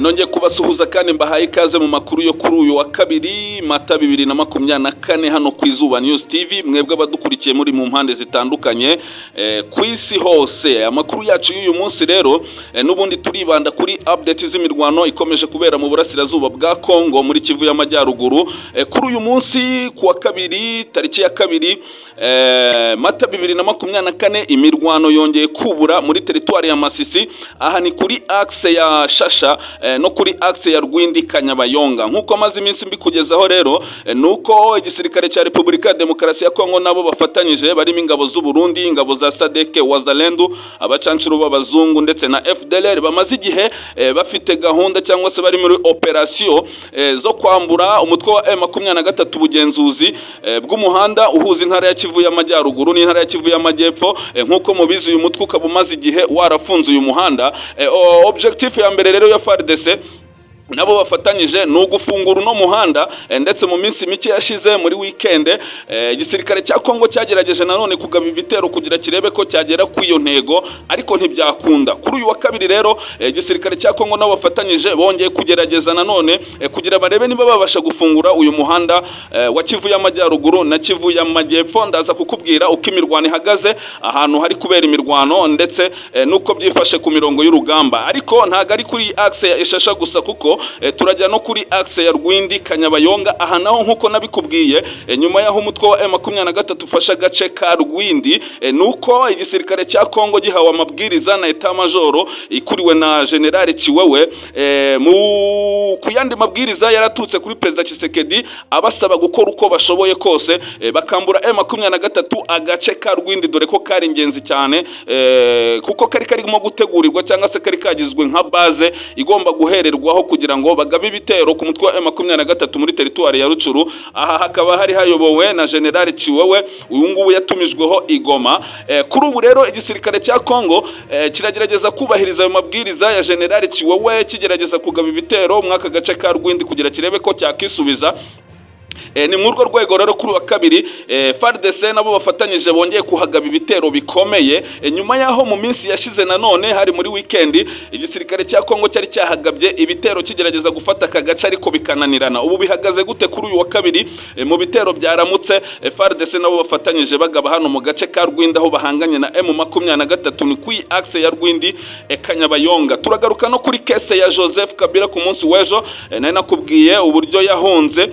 Nongeye kubasuhuza kandi mbahaye ikaze mu makuru yo kuri uyu wa kabiri Mata 2024 hano ku Izuba News TV. Mwebwe abadukurikiye muri mu mpande zitandukanye ku isi hose. Amakuru yacu y'uyu munsi rero n'ubundi turibanda kuri update z'imirwano ikomeje kubera mu burasirazuba bwa Kongo muri Kivu y'Amajyaruguru. Kuri uyu munsi ku wa kabiri tariki ya kabiri Mata 2024 imirwano yongeye kubura muri teritwari ya Masisi. Aha ni kuri axe ya Shasha no kuri axe ya Rwindi Kanyabayonga. Nkuko maze iminsi mbikugezaho rero nuko igisirikare cya Repubulika ya Demokarasi ya Kongo nabo bafatanyije barimo ingabo z'u Burundi, ingabo za Sadeke, Wazalendu, abacancuro b'abazungu ndetse na FDLR bamaze igihe bafite gahunda cyangwa se bari muri operation zo kwambura umutwe wa M23 bugenzuzi bw'umuhanda uhuza intara ya Kivu y'Amajyaruguru n'intara ya Kivu y'Amajyepfo. Nkuko mubizi uyu mutwe ukabumaze igihe warafunze uyu muhanda. Objectif ya mbere rero ya FARDC nabo bafatanyije no gufungura no muhanda ndetse mu minsi mike yashize muri weekend igisirikare cya Kongo cyagerageje nanone kugaba ibitero kugira kirebe ko cyagera ku iyo ntego ariko ntibyakunda. Kuri uyu wa kabiri rero igisirikare cya Kongo nabo bafatanyije bongeye kugerageza nanone kugira barebe niba babasha gufungura uyu muhanda wa Kivu y'Amajyaruguru na Kivu y'Amajyepfo. Ndaza kukubwira uko imirwano ihagaze ahantu hari kubera imirwano ndetse nuko byifashe ku mirongo y'urugamba, ariko ntago ari kuri axe ya Ishasha gusa kuko turajya no kuri axe ya Rwindi Kanyabayonga. Aha naho nkuko nabikubwiye nyuma yaho umutwe wa M23 ufasha gace ka Rwindi nuko igisirikare cya Kongo gihawe amabwiriza na Etat Major ikuriwe na General Chiwewe mu kuyandi mabwiriza yaratutse kuri President Tshisekedi abasaba gukora uko bashoboye kose bakambura M23 agace ka Rwindi, dore ko kari ingenzi cyane kuko kari karimo gutegurirwa cyangwa se kari kagizwe nka base igomba guhererwaho kugira ngo bagabe ibitero ku mutwe wa M23 muri teritwari ya Rucuru. Aha hakaba hari hayobowe na General Chiwewe, uyu ngubu yatumijweho Igoma. Kuri ubu rero igisirikare cya Kongo kiragerageza kubahiriza ayo mabwiriza ya General Chiwewe, kigerageza kugaba ibitero mu aka gace ka Rwindi kugira kirebe ko cyakisubiza. Ni muri urwo rwego rero kuri wa kabiri FARDC nabo bafatanyije bongeye kuhagaba ibitero bikomeye nyuma yaho mu minsi yashize nanone hari muri weekend igisirikare cya Kongo cyari cyahagabye ibitero kigerageza gufata aka gace ariko bikananirana. Ubu bihagaze gute kuri uyu wa kabiri mu bitero byaramutse FARDC nabo bafatanyije bagaba hano mu gace ka Rwindi aho bahanganye na M23 ni kuri axe ya Rwindi Kanyabayonga. Turagaruka no kuri kese ya Joseph Kabila ku munsi w'ejo nari nakubwiye uburyo yahunze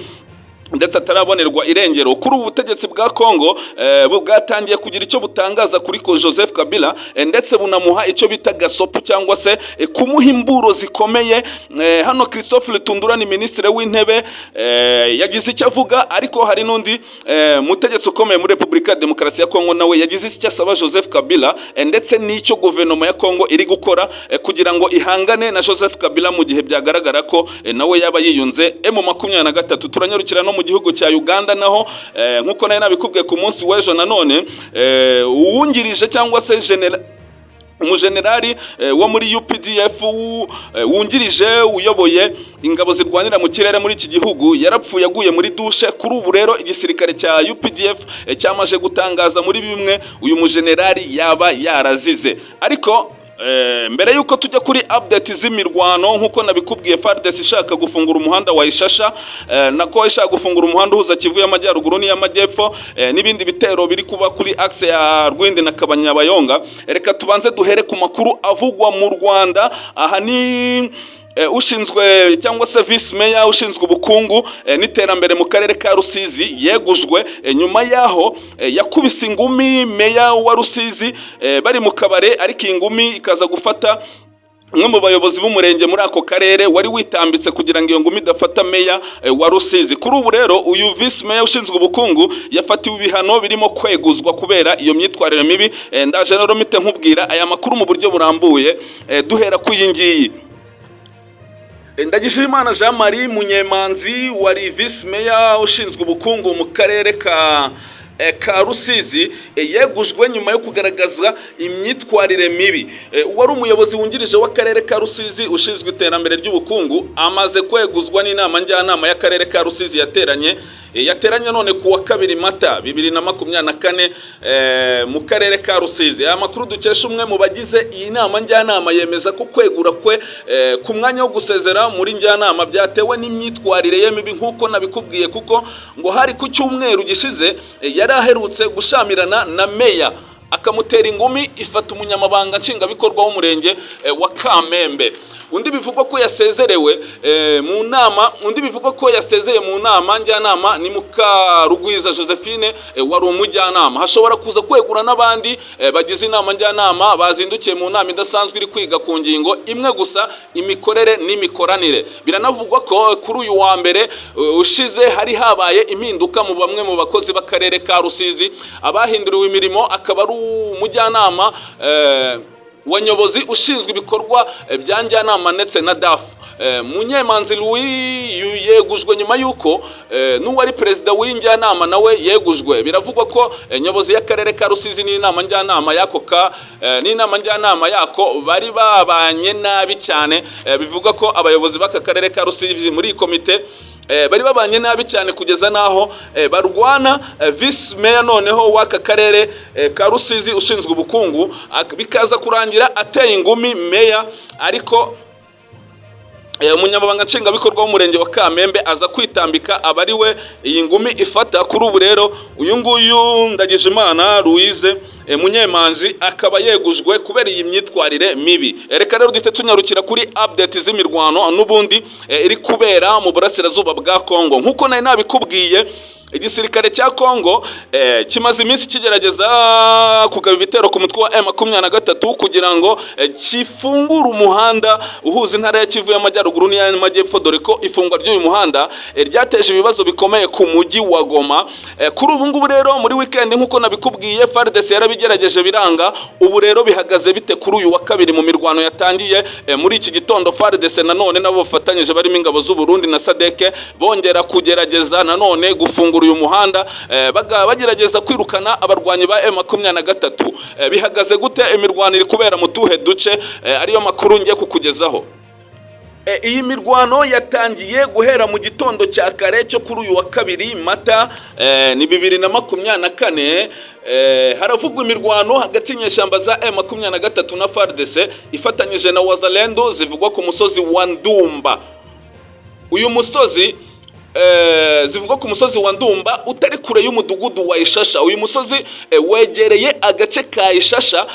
ndetse atarabonerwa irengero. Kuri ubu butegetsi bwa Kongo bwatangiye kugira icyo butangaza kuri ko Joseph Kabila ndetse bunamuha icyo bita gasopu cyangwa se kumuha imburo zikomeye. Hano Christophe Lutundura ni ministre w'intebe yagize icyo avuga, ariko hari n'undi mutegetsi ukomeye muri Repubulika ya Demokarasi ya Kongo nawe yagize icyo asaba Joseph Kabila ndetse n'icyo guverinoma ya Kongo iri gukora kugira ngo ihangane na Joseph Kabila mu gihe byagaragara ko nawe yaba yiyunze M23. Turanyarukira no mu gihugu cya Uganda naho nkuko nayo nabikubwiye ku munsi w'ejo nanone uwungirije cyangwa se umujenerali wo muri UPDF wungirije uyoboye ingabo zirwanira mu kirere muri iki gihugu yarapfuye aguye muri dushe. Kuri ubu rero igisirikare cya UPDF cyamaje gutangaza muri bimwe uyu mujenerali yaba yarazize. Ariko mbere yuko tujya kuri update z'imirwano nkuko nabikubwiye FARDC ishaka gufungura umuhanda wa Ishasha nako ishaka gufungura umuhanda uhuza Kivu y'Amajyaruguru n'iy'Amajyepfo n'ibindi bitero biri kuba kuri axe ya Rwindi na Kanyabayonga. Reka tubanze duhere ku makuru avugwa mu Rwanda. Aha ni ushinzwe cyangwa se vice mayor ushinzwe ubukungu n'iterambere mu karere ka Rusizi yegujwe nyuma yaho yakubise ingumi mayor wa Rusizi bari mu kabare, ariko ingumi ikaza gufata umwe mu bayobozi b'umurenge muri ako karere wari witambitse kugira ngo iyo ngumi idafata mayor wa Rusizi. Kuri ubu rero uyu vice mayor ushinzwe ubukungu yafatiwe ibihano birimo kweguzwa kubera iyo myitwarire mibi. Ndaje rero mite nkubwira aya makuru mu buryo burambuye duhera ku yingiyi. Ndagijimana Jean Marie Munyemanzi wari vice mayor ushinzwe ubukungu mu karere ka Rusizi yegujwe nyuma yo kugaragaza imyitwarire mibi. Uwari umuyobozi wungirije w'akarere ka Rusizi ushinzwe iterambere ry'ubukungu amaze kweguzwa n'inama njyanama y'akarere ka Rusizi yateranye none ku wa 2 Mata 2024 mu karere ka Rusizi. Aya makuru dukesha umwe mu bagize iyi nama njyanama yemeza ko kwegura kwe ku mwanya wo gusezera muri njyanama byatewe n'imyitwarire ye mibi nk'uko nabikubwiye, kuko ngo hari ku cyumweru gishize yari aherutse gushamirana na meya akamutera ingumi ifata umunyamabanga nshingabikorwa w'umurenge wa Kamembe. Undi bivugwa ko yasezerewe mu nama njyanama ni Mukarugwiza Josephine wari umujyanama. Hashobora kuza kwegura n'abandi bagize inama njyanama bazindukiye mu nama idasanzwe iri kwiga ku ngingo imwe gusa, imikorere n'imikoranire. Biranavugwa ko kuri uyu wa mbere ushize hari habaye impinduka mu bamwe mu bakozi b'akarere ka Rusizi, abahinduriwe imirimo akaba ari umujyanama wa nyobozi ushinzwe ibikorwa bya njyanama ndetse na DAF. Munyemanzi Louis yegujwe nyuma yuko n'uwari perezida w'injyanama nawe yegujwe. Biravugwa ko nyobozi y'akarere ka Rusizi n'inama njyanama yako bari babanye nabi cyane. Bivuga ko abayobozi b'aka karere ka Rusizi muri komite bari babanye nabi cyane kugeza naho barwana. Vice Mayor noneho w'aka karere ka Rusizi ushinzwe ubukungu bikaza kurangira ateye ingumi Mayor, ariko umunyamabanga nshingabikorwa w'umurenge wa Kamembe aza kwitambika abari we iyi ngumi ifata. Kuri ubu rero uyu nguyu Ndagijimana Louise Munyemanzi akaba yegujwe kubera iyi myitwarire mibi. Reka rero duhite tunyarukira kuri update z'imirwano n'ubundi iri kubera mu burasirazuba bwa Kongo. Nkuko nari nabikubwiye, igisirikare cya Kongo kimaze iminsi kigerageza kugaba ibitero ku mutwe wa M23 kugira ngo kifungure umuhanda uhuza intara ya Kivu y'Amajyaruguru n'Amajyepfo, dore ko ifungwa ry'uyu muhanda ryateje ibibazo bikomeye ku mujyi wa Goma. Kuri ubu ngubu rero muri weekend nkuko nabikubwiye FARDC yarabigerageje biranga. Ubu rero bihagaze bite kuri uyu wa 2 mu mirwano yatangiye muri iki gitondo? FARDC nanone nabo bafatanyije barimo ingabo z'u Burundi na SADC bongera kugerageza nanone gufungura uyu muhanda, bagerageza kwirukana abarwanyi ba M23. Bihagaze gute? Imirwano iri kubera mu tuhe duce? Ariyo makuru ngiye kukugezaho. Iyi mirwano yatangiye guhera mu gitondo cya kare cyo kuri uyu wa 2 Mata ni 2024. Haravugwa imirwano hagati y'inyeshyamba za M23 na FARDC ifatanyije na Wazalendo zivugwa ku musozi wa Ndumba. Uyu musozi zivugwa ku musozi wa Ndumba utari kure y'umudugudu wa Ishasha. Uyu musozi wegereye agace ka Ishasha,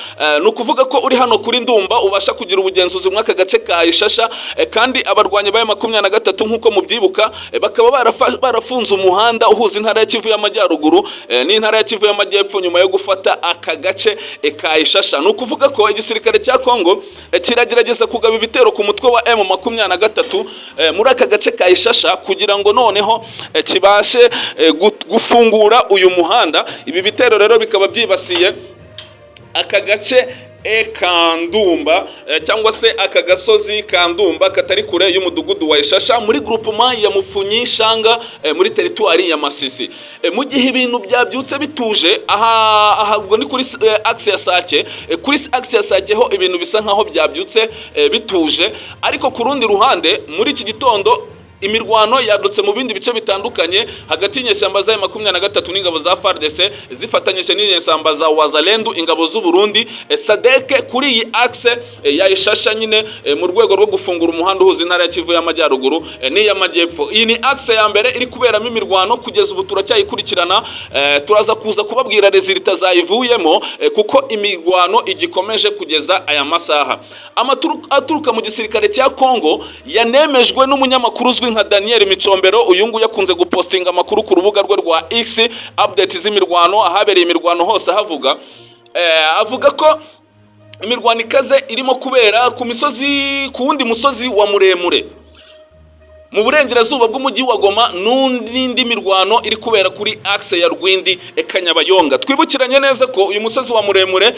no kuvuga ko uri hano kuri Ndumba ubasha kugira ubugenzuzi mu aka gace ka Ishasha. Kandi abarwanyi ba M23 nkuko mubyibuka bakaba barafunze umuhanda uhuza intara ya Kivu y'Amajyaruguru n'intara ya Kivu y'Amajyepfo nyuma yo gufata aka gace ka Ishasha. No kuvuga ko igisirikare cya Kongo kiragerageza kugaba ibitero ku mutwe wa M23 muri aka gace ka Ishasha kugira ngo noneho kibashe gufungura uyu muhanda. Ibi bitero rero bikaba byibasiye aka gace Kandumba cyangwa se aka gasozi Kandumba katari kure y'umudugudu wa Ishasha muri groupement ya Mufunyi Shanga muri territoire ya Masisi. Mu gihe ibintu byabyutse bituje aha ubwo ni kuri axe ya Sake. Kuri axe ya Sake ho ibintu bisa nkaho byabyutse bituje, ariko ku rundi ruhande muri iki gitondo imirwano yadutse mu bindi bice bitandukanye hagati y'inyeshyamba za M23 n'ingabo za FARDC zifatanyije n'inyeshyamba za Wazalendo, ingabo z'u Burundi, SADC kuri iyi axe ya Ishasha nyine mu rwego rwo gufungura umuhanda uhuza intara ya Kivu y'Amajyaruguru n'iy'Amajyepfo. Iyi ni axe ya mbere iri kuberamo imirwano kugeza ubu turacyayikurikirana. Turaza kuza kubabwira resulta zayivuyemo kuko imirwano igikomeje kugeza aya masaha. Amakuru aturuka mu gisirikare cya Kongo yanemejwe n'umunyamakuru uzwi nka Daniel Micombero. Uyu nguyu yakunze gupostinga amakuru ku rubuga rwe rwa X, update z'imirwano ahabereye imirwano hose havuga avuga ko imirwano ikaze irimo kubera ku wundi musozi wa Muremure. mu burengerazuba bw'umujyi wa Goma n'indi mirwano iri kubera kuri axe ya Rwindi Kanyabayonga. Twibukiranye neza ko uyu musozi wa muremure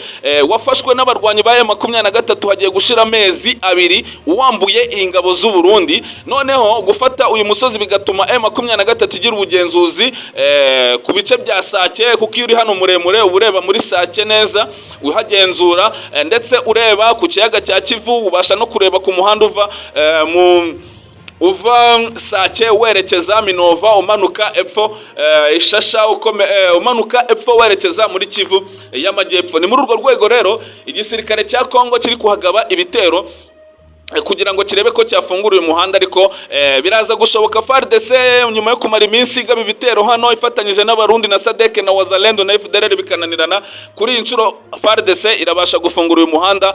wafashwe n'abarwanyi ba M23 hagiye gushira amezi abiri wambuye ingabo z'u Burundi. Noneho gufata uyu musozi bigatuma M23 igira ubugenzuzi ku bice bya Sake, kuko iyo uri hano muremure ureba muri Sake neza uhagenzura, ndetse ureba ku kiyaga cya Kivu, ubasha no kureba ku muhanda uva Sake werekeza Minova umanuka epfo ishasha umanuka epfo werekeza muri Kivu y'amajyepfo. Ni muri urwo rwego rero igisirikare cya Kongo kiri kuhagaba ibitero kugira ngo kirebe ko cyafungura uyu muhanda, ariko biraza gushoboka FARDC nyuma yo kumara iminsi igaba ibitero hano ifatanyije n'abarundi na Sadek na Wazalendo na FDLR bikananirana. Kuri iyi nshuro FARDC irabasha gufungura uyu muhanda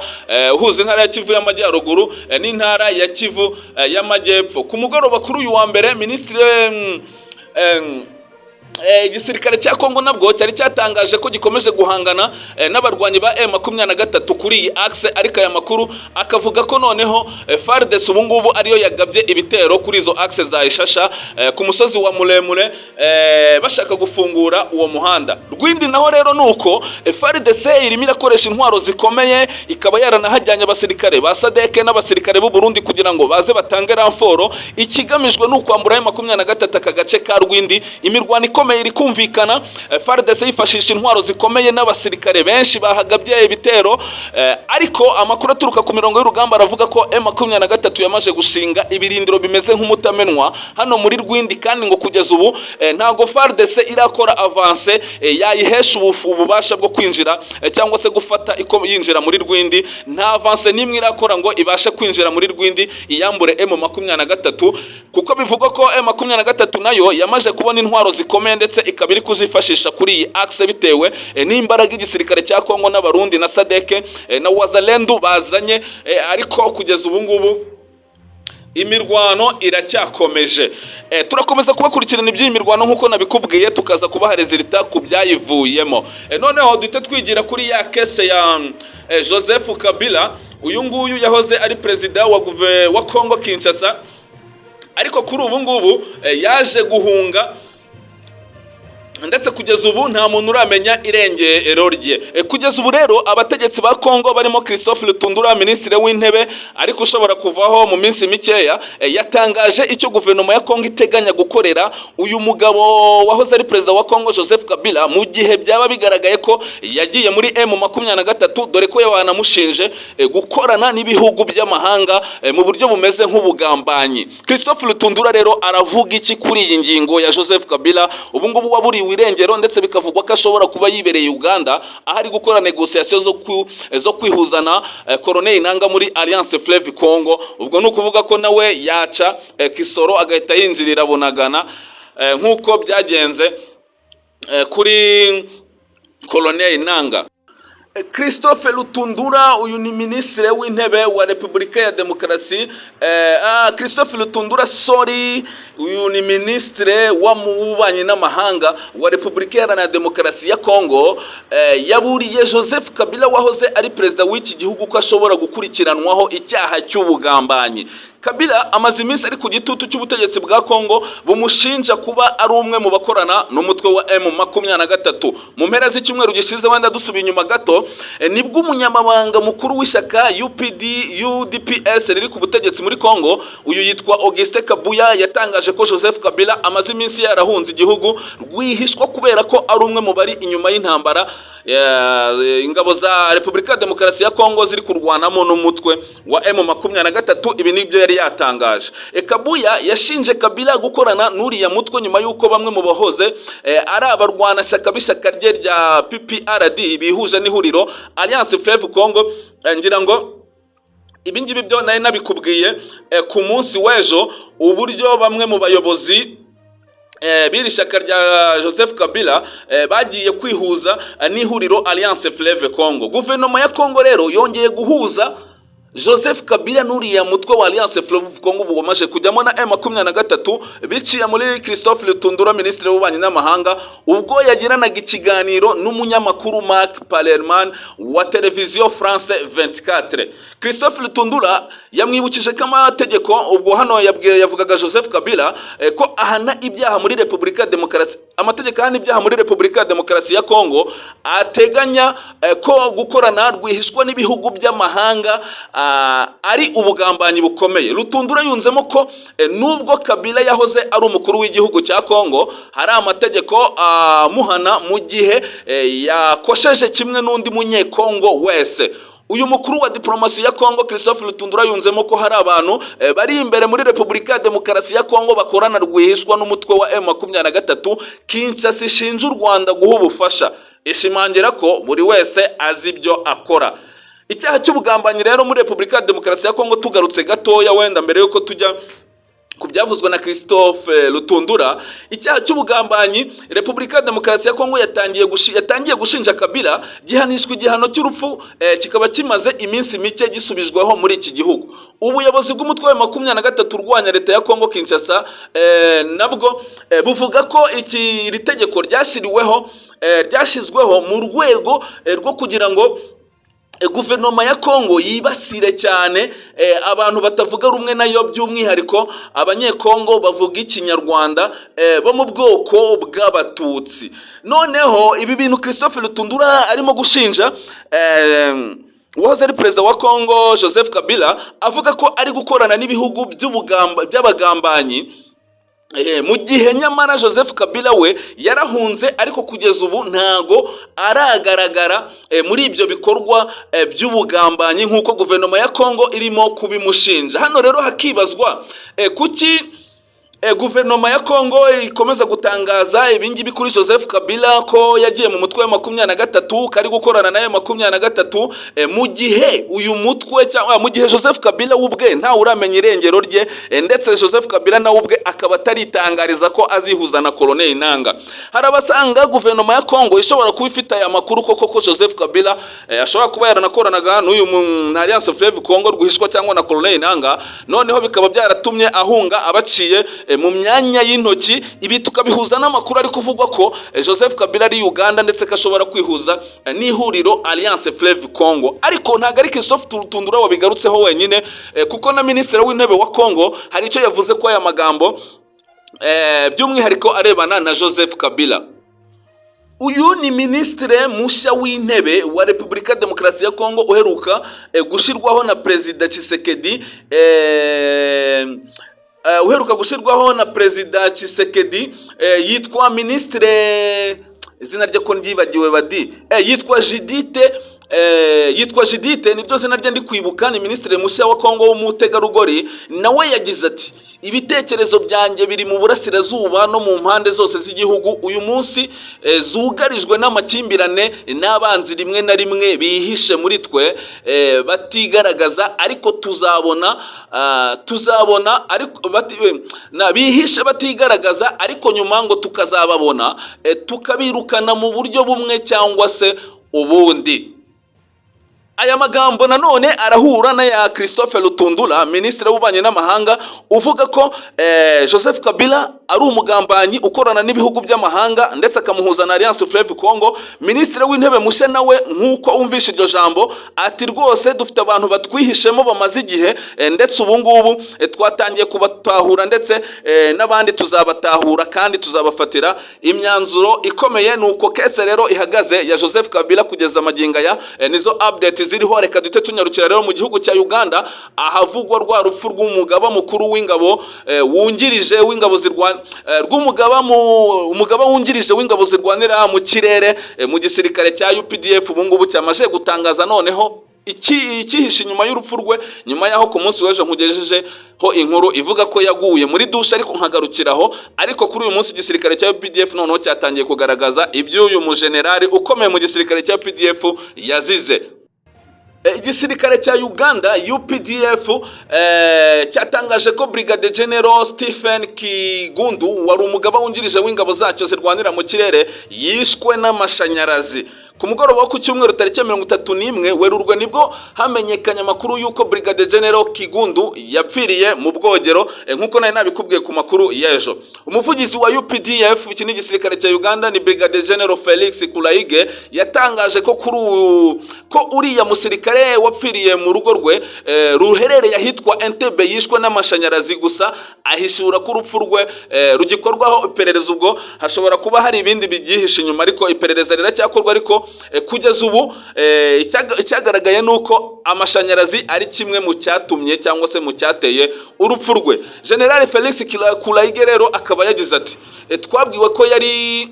uhuza intara ya Kivu y'amajyaruguru n'intara ya Kivu y'amajyepfo. Ku mugoroba kuri uyu wa mbere minisitiri igisirikare cya Kongo nabwo cyari cyatangaje ko gikomeje guhangana n'abarwanyi ba M23 kuri iyi axe, ariko aya makuru akavuga ko noneho FARDC ubu ngubu ariyo yagabye ibitero kuri izo axe za Ishasha ku musozi wa muremure bashaka gufungura uwo muhanda. Rwindi naho rero nuko FARDC irimo irakoresha intwaro zikomeye, ikaba yaranahajyanye abasirikare ba Sadek n'abasirikare b'u Burundi kugira ngo baze batange ramforo. Ikigamijwe n'ukwambura M23 aka gace ka Rwindi. Imirwano ikomeye iri kumvikana, FARDC yifashisha intwaro zikomeye n'abasirikare benshi bahagabye ibitero, ariko amakuru aturuka ku mirongo y'urugamba aravuga ko M23 yamaje gushinga ibirindiro bimeze nk'umutamenwa hano muri Rwindi, kandi ngo kugeza ubu ntago FARDC irakora avance yayihesha ububasha bwo kwinjira cyangwa se gufata yinjira muri Rwindi. Nta avance nimwe irakora ngo ibashe kwinjira muri Rwindi iyambure M23, kuko bivugwa ko M23 nayo yamaje kubona intwaro zikomeye ndetse ikaba iri kuzifashisha kuri iyi axe bitewe n'imbaraga igisirikare cya Kongo n'abarundi na Sadek na Wazalendo bazanye, ariko kugeza ubu ngubu imirwano iracyakomeje. Turakomeza kubakurikirana iby'iyi mirwano nk'uko nabikubwiye, tukaza kubaha resultat ku byayivuyemo. Noneho duhite twigira kuri ya kese ya Joseph Kabila. Uyu nguyu yahoze ari perezida wa Kongo Kinshasa, ariko kuri ubu ngubu yaje guhunga, ndetse kugeza ubu nta muntu uramenya irengero rye. Kugeza ubu rero abategetsi ba Kongo barimo Christophe Lutundura, minisitiri w'intebe ariko ushobora kuvaho mu minsi mikeya, yatangaje icyo guverinoma ya Kongo iteganya gukorera uyu mugabo wahoze ari perezida wa Kongo Joseph Kabila mu gihe byaba bigaragaye ko yagiye muri M23, dore ko yabanamushinje gukorana n'ibihugu by'amahanga mu buryo bumeze nk'ubugambanyi. Christophe Lutundura rero aravuga iki kuri iyi ngingo ya Joseph Kabila ubu ngubu waburiwe irengero, ndetse bikavugwa ko ashobora kuba yibereye Uganda ahari gukora negociation zo kwihuzana Colonel Nanga muri Alliance Fleuve Congo. Ubwo ni ukuvuga ko nawe yaca Kisoro agahita yinjirira Bunagana nk'uko byagenze kuri Colonel Nanga. Christophe Lutundura uyu ni minisitiri w'intebe wa Repubulika ya Demokarasi Christophe Lutundura uyu ni minisitiri w'ububanyi n'amahanga wa Repubulika ya Demokarasi ya Kongo. Yaburiye Joseph Kabila wahoze ari perezida w'iki gihugu ko ashobora gukurikiranwaho icyaha cy'ubugambanyi. Kabila amaze iminsi ari ku gitutu cy'ubutegetsi bwa Kongo bumushinja kuba ari umwe mu bakorana n'umutwe wa M23. Mu mpera z'icyumweru gishize, wenda dusubiye inyuma gato, nibwo umunyamabanga mukuru w'ishyaka UDPS riri ku butegetsi muri Kongo, uyu yitwa Auguste Kabuya, yatangaje ko Joseph Kabila amaze iminsi yarahunze igihugu rwihishwa kubera ko ari umwe mu bari inyuma y'intambara ingabo za Repubulika ya Demokarasi ya Kongo ziri kurwanamo n'umutwe wa M23. Ibi nibyo yari yatangaje. Kabuya yashinje Kabila gukorana n'uriya mutwe nyuma y'uko bamwe mu bahoze ari abarwana shyaka b'ishyaka rye rya PPRD bihuje n'ihuriro Alliance Fleuve Congo. Ngira ngo ibi ngibi byo nari nabikubwiye ku munsi w'ejo, uburyo bamwe mu bayobozi biri shyaka rya Joseph Kabila bagiye kwihuza n'ihuriro Alliance Fleuve Congo. Guverinoma ya Kongo rero yongeye guhuza Joseph Kabila nuriya mutwe wa Alliance Fleuve Congo bugomaje kujyamo na M23 biciye muri Christophe Lutundura ministre w'ububanyi n'amahanga ubwo yagiranaga ikiganiro n'umunyamakuru Marc Palerman wa televiziyo France 24. Christophe Lutundura yamwibukije ko amategeko ubwo hano yavugaga Joseph Kabila ko ahana ibyaha muri Republika Demokarasi amategeko ahana ibyaha muri Republika Demokarasi ya Congo ateganya ko gukorana rwihishwa n'ibihugu by'amahanga ari ubugambanyi bukomeye. Lutundura yunzemo ko nubwo Kabila yahoze ari umukuru w'igihugu cya Congo hari amategeko muhana mu gihe yakosheje kimwe n'undi munyekongo wese. Uyu mukuru wa diplomasi ya Congo Christophe Lutundura yunzemo ko hari abantu bari imbere muri Republika Demokarasi ya Congo bakorana rwihishwa n'umutwe wa M23 Kinshasa ishinja u Rwanda guha ubufasha, ishimangira ko buri wese azi ibyo akora. Icyaha cy'ubugambanyi rero muri Republika Demokarasi ya Congo tugarutse gatoya wenda mbere yuko tujya kubyavuzwe na Christophe Lutundura, icyaha cy'ubugambanyi Republika Demokarasi ya Congo yatangiye gushinja Kabila gihanishwa igihano cy'urupfu kikaba kimaze iminsi mike gisubizwaho muri iki gihugu. Ubuyobozi bw'umutwe wa 23 urwanya leta ya Congo Kinshasa nabwo buvuga ko iri tegeko ryashyizweho mu rwego rwo kugira ngo guverinoma ya Congo yibasire cyane abantu batavuga rumwe nayo, by'umwihariko abanyekongo bavuga ikinyarwanda bo mu bwoko bw'abatutsi. Noneho ibi bintu Christophe Lutundura arimo gushinja wahoze ari perezida wa Congo Joseph Kabila avuga ko ari gukorana n'ibihugu by'abagambanyi mu gihe nyamara Joseph Kabila we yarahunze ariko kugeza ubu ntago aragaragara muri ibyo bikorwa by'ubugambanyi nk'uko guverinoma ya Congo irimo kubimushinja. Hano rero hakibazwa kuki guverinoma ya Congo ikomeza gutangaza ibingibi kuri Joseph Kabila ko yagiye mu mutwe wa 23 kari gukorana nayo 23 mu gihe uyu mutwe cyangwa mu gihe Joseph Kabila ubwe nta uramenya irengero rye, ndetse Joseph Kabila na ubwe akaba taritangariza ko azihuza na Colonel Nanga. Harabasanga guverinoma ya Congo ishobora kuba ifite aya makuru koko Joseph Kabila ashobora kuba yaranakoranaga n'uyu Alliance Fleuve Congo rwihishwa cyangwa na Colonel Nanga, noneho bikaba byaratumye ahunga abaciye mu myanya y'intoki. Ibi tukabihuza n'amakuru ari kuvugwa ko Joseph Kabila ari Uganda ndetse kashobora kwihuza n'ihuriro Alliance Fleuve Congo. Ariko ntago ari Christophe Lutundura wabigarutseho wenyine kuko na ministre w'intebe wa Congo hari icyo yavuze ko aya magambo by'umwihariko arebana na Joseph Kabila. Uyu ni ministre mushya w'intebe wa Republika Demokarasi ya Congo uheruka gushirwaho na Perezida Tshisekedi yitwa ministre izina rye ko ndyibagiwe yitwa Judith nibyo zina rye ndi kwibuka. Ni ministre mushya wa Congo w'umutegarugori, nawe yagize ati ibitekerezo byanjye biri mu burasirazuba no mu mpande zose z'igihugu uyu munsi zugarijwe n'amakimbirane n'abanzi rimwe na rimwe bihishe muri twe batigaragaza, ariko tuzabona ariko bihishe batigaragaza, ariko nyuma ngo tukazababona tukabirukana mu buryo bumwe cyangwa se ubundi. Aya magambo nanone arahura na ya Christophe Lutundura ministre w'ububanyi n'amahanga uvuga ko Joseph Kabila ari umugambanyi ukorana n'ibihugu by'amahanga ndetse akamuhuza na Alliance Fleuve Congo. Ministre w'intebe mushya nawe nk'uko umvishe iryo jambo ati rwose dufite abantu batwihishemo bamaze igihe, ndetse ubu ngubu twatangiye kubatahura ndetse n'abandi tuzabatahura kandi tuzabafatira imyanzuro ikomeye. Nuko kese rero ihagaze ya Joseph Kabila kugeza amaginga ya nizo update ziriho. Reka dute tunyarukira rero mu gihugu cya Uganda ahavugwa rwa rupfu rw'umugaba mukuru w'ingabo wungirije w'ingabo umugaba wungirije w'ingabo zirwanira mu kirere mu gisirikare cya UPDF ubu ngubu cyamaje gutangaza noneho ikihishe inyuma y'urupfu rwe, nyuma yaho ku munsi w'ejo nkugejejeho inkuru ivuga ko yaguye muri dushe ariko nkagarukiraho. Ariko kuri uyu munsi igisirikare cya UPDF noneho cyatangiye kugaragaza iby'uyu mujenerali ukomeye mu gisirikare cya UPDF yazize. Igisirikare cya Uganda UPDF cyatangaje ko Brigade General Stephen Kigundu wari umugaba wungirije w'ingabo zacyo zirwanira mu kirere yishwe n'amashanyarazi. ku mugoroba wo ku cyumweru tariki 31 Werurwe nibwo hamenyekanye amakuru y'uko Brigadier General Kigundu yapfiriye mu bwogero nk'uko nari nabikubwiye ku makuru y'ejo. Umuvugizi wa UPDF iki ni igisirikare cya Uganda ni Brigadier General Felix Kulaige yatangaje ko ko uriya musirikare wapfiriye mu rugo rwe ruherereye ahitwa Entebbe yishwe n'amashanyarazi gusa, ahishura ko urupfu rwe rugikorwaho iperereza. Ubwo hashobora kuba hari ibindi byihishe inyuma, ariko iperereza riracyakorwa. Ariko kugeza ubu icyagaragaye nuko amashanyarazi ari kimwe mu cyatumye cyangwa se mu cyateye urupfu rwe. General Felix Kulaige rero akaba yagize ati twabwiwe ko yari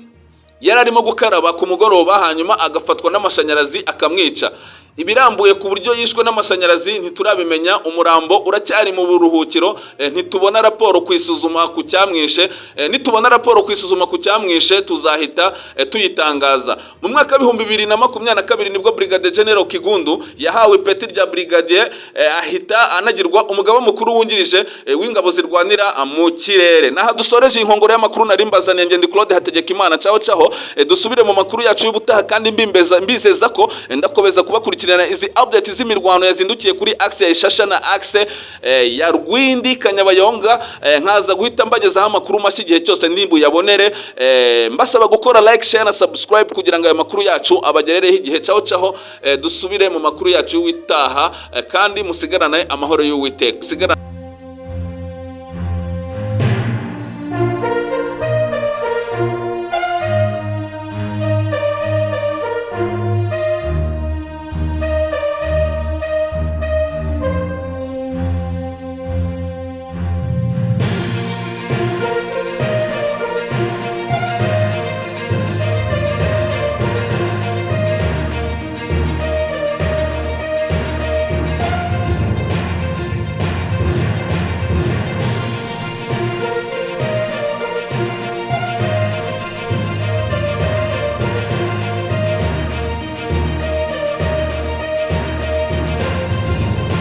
arimo gukaraba ku mugoroba hanyuma agafatwa n'amashanyarazi akamwica. Ibirambuye ku buryo yishwe n'amashanyarazi ntiturabimenya, umurambo uracyari mu buruhukiro, ntitubona raporo kwisuzuma ku cyamwishe. Nitubona raporo kwisuzuma ku cyamwishe tuzahita tuyitangaza. Mu mwaka wa 2022 nibwo Brigadier General Kigundu yahawe ipeti rya Brigadier, ahita anagirwa umugaba mukuru wungirije w'ingabo zirwanira mu kirere. Naha dusoreje inkongoro y'amakuru nari mbazaniye ngende Claude Hategekimana. Caho dusubire mu makuru yacu y'ubutaha, kandi mbizeza ko ndakobeza kubakurikirana izi update z'imirwano yazindukiye kuri axe ya Ishasha na axe ya Rwindi Kanyabayonga, nkaza guhita mbagezaho amakuru mashyi igihe cyose ndimbu yabonere. Mbasaba gukora like, share na subscribe kugira ngo aya makuru yacu abagerereho igihe. Caho dusubire mu makuru yacu y'ubutaha, kandi musigarane amahoro y'Uwiteka.